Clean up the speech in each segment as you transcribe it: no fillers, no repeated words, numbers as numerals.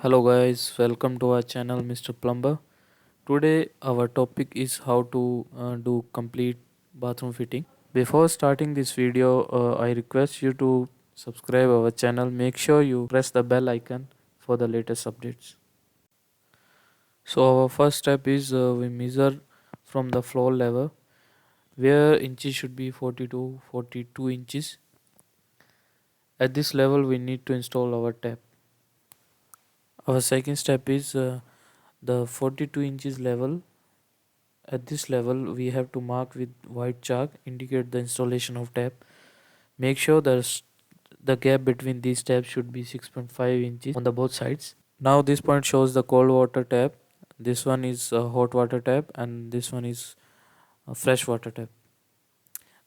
Hello guys, welcome to our channel Mr. Plumber. Today our topic is how to do complete bathroom fitting. Before starting this video, I request you to subscribe our channel. Make sure you press the bell icon for the latest updates. So our first step is we measure from the floor level where inches should be 40 to 42 inches. At this level we need to install our tap. Our second step is the 42 inches level. At this level, we have to mark with white chalk, indicate the installation of tap. Make sure the gap between these taps should be 6.5 inches on the both sides. Now this point shows the cold water tap. This one is a hot water tap and this one is a fresh water tap.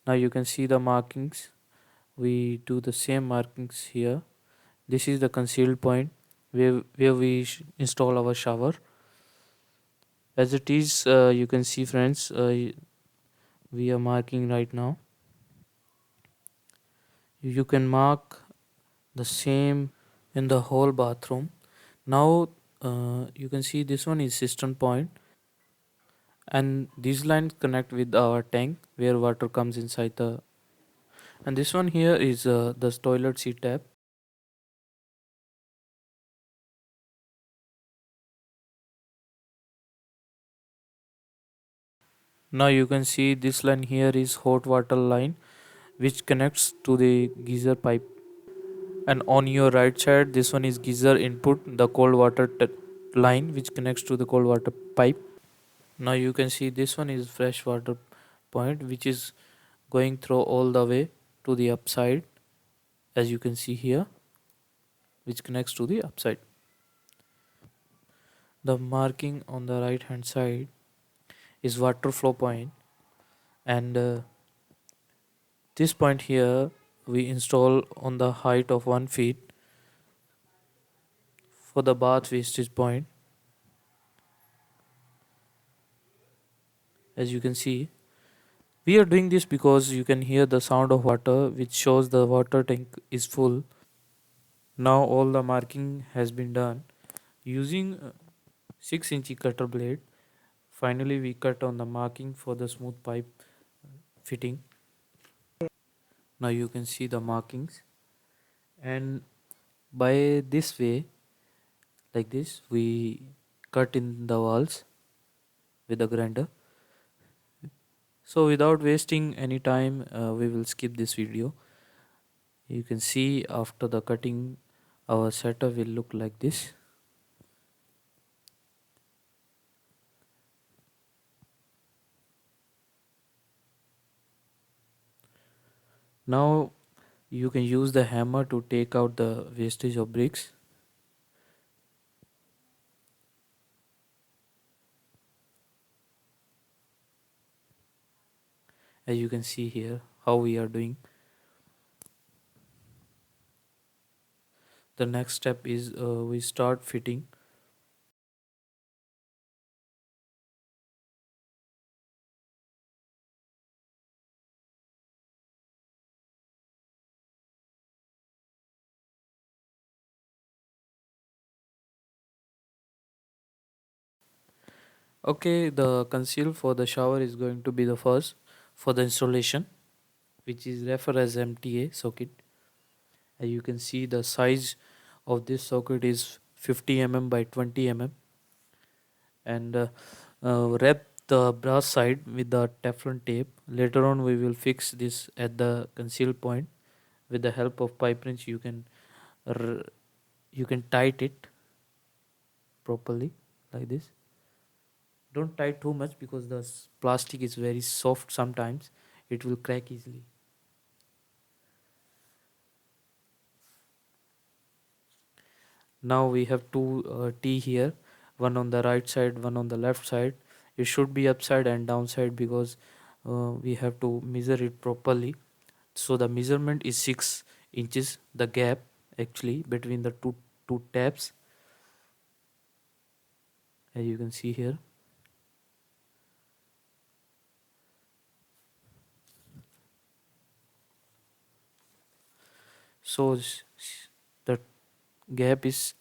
Now you can see the markings. We do the same markings here. This is the concealed point where we install our shower. As it is, you can see friends, we are marking right now. You can mark the same in the whole bathroom. Now you can see this one is cistern point, and these lines connect with our tank where water comes inside the, and this one here is the toilet seat tap. Now you can see this line here is hot water line which connects to the geyser pipe, and on your right side this one is geyser input, the cold water line which connects to the cold water pipe. Now you can see this one is fresh water point which is going through all the way to the upside, as you can see here, which connects to the upside. The marking on the right hand side is water flow point, and this point here we install on the height of 1 feet for the bath wastage point. As you can see, we are doing this because you can hear the sound of water which shows the water tank is full. Now all the marking has been done using 6-inch cutter blade. Finally we cut on the marking for the smooth pipe fitting. Now you can see the markings, and by this way, like this, we cut in the walls with the grinder. So without wasting any time, we will skip this video. You can see after the cutting our setup will look like this. Now you can use the hammer to take out the wastage of bricks. As you can see here how we are doing. The next step is we start fitting. Okay, the conceal for the shower is going to be the first for the installation, which is referred as MTA socket. As you can see, the size of this socket is 50 mm by 20 mm, and wrap the brass side with the Teflon tape. Later on, we will fix this at the conceal point with the help of pipe wrench. R- you can tight it properly like this. Don't tie too much because the plastic is very soft. Sometimes it will crack easily. Now we have two T here, one on the right side, one on the left side. It should be upside and downside because we have to measure it properly. So the measurement is 6 inches, the gap actually between the two tabs, as you can see here. So the gap is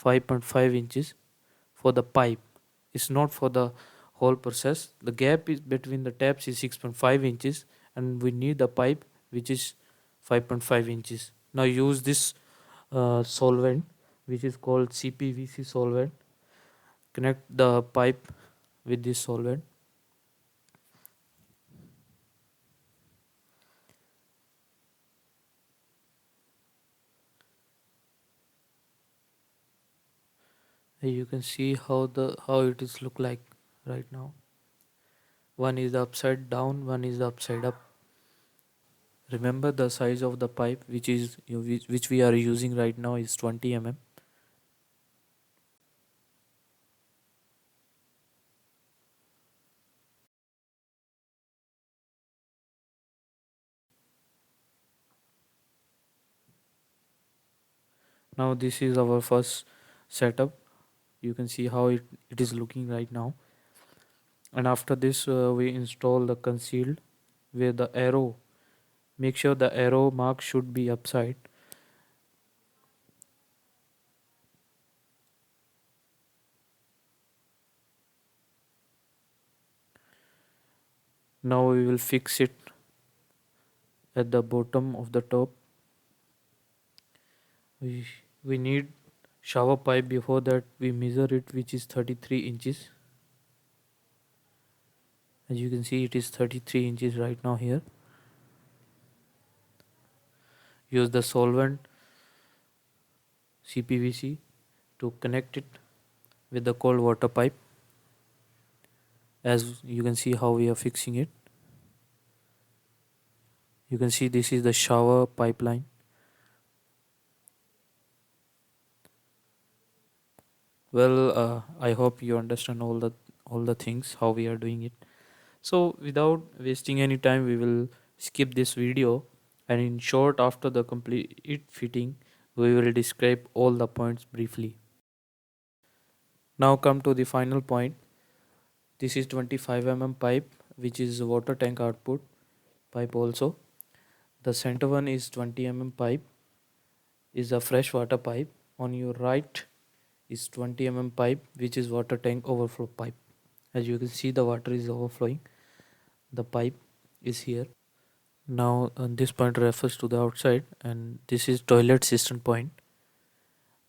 5.5 inches for the pipe. It's not for the whole process. The gap is between the taps is 6.5 inches, and we need the pipe which is 5.5 inches. Now use this solvent which is called CPVC solvent. Connect the pipe with this solvent. And you can see how it is look like right now. One is upside down, one is upside up. Remember the size of the pipe which we are using right now is 20 mm. Now this is our first setup. You can see how it is looking right now. And after this we install the concealed where the arrow, make sure the arrow mark should be upside. Now we will fix it at the bottom of the top. We need shower pipe. Before that we measure it, which is 33 inches. As you can see, it is 33 inches right now here. Use the solvent CPVC to connect it with the cold water pipe. As you can see how we are fixing it. You can see this is the shower pipeline. Well, I hope you understand all the things how we are doing it. So without wasting any time, we will skip this video, and in short, after the complete fitting, we will describe all the points briefly. Now come to the final point. This is 25 mm pipe, which is water tank output pipe also. The center one is 20 mm pipe, is a fresh water pipe. On your right is 20 mm pipe, which is water tank overflow pipe. As you can see, the water is overflowing. The pipe is here. Now this point refers to the outside, and this is toilet cistern point.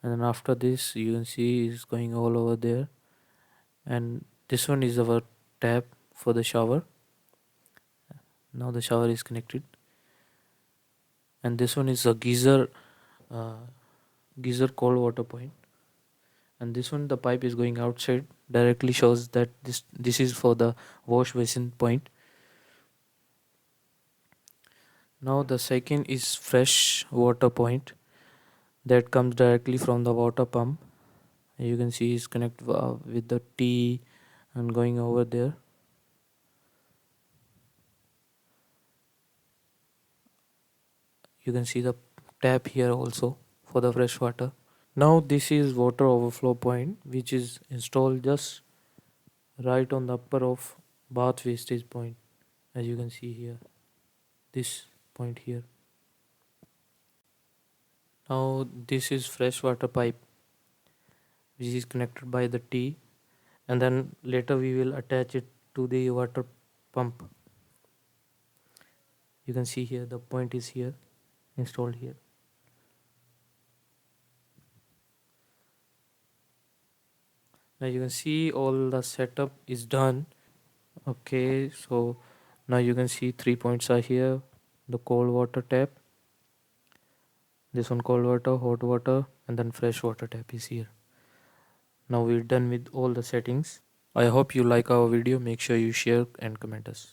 And then after this you can see is going all over there, and this one is our tap for the shower. Now the shower is connected, and this one is a uh, geyser cold water point. And this one, the pipe is going outside, directly shows that this is for the wash basin point. Now the second is fresh water point that comes directly from the water pump. You can see is connected with the T and going over there. You can see the tap here also for the fresh water. Now this is water overflow point, which is installed just right on the upper of bath wastage point. As you can see here, this point here. Now this is fresh water pipe, which is connected by the T, and then later we will attach it to the water pump. You can see here the point is here, installed here. Now you can see all the setup is done. Okay, so now you can see 3 points are here. The cold water tap, this one cold water, hot water, and then fresh water tap is here. Now we're done with all the settings. I hope you like our video. Make sure you share and comment us.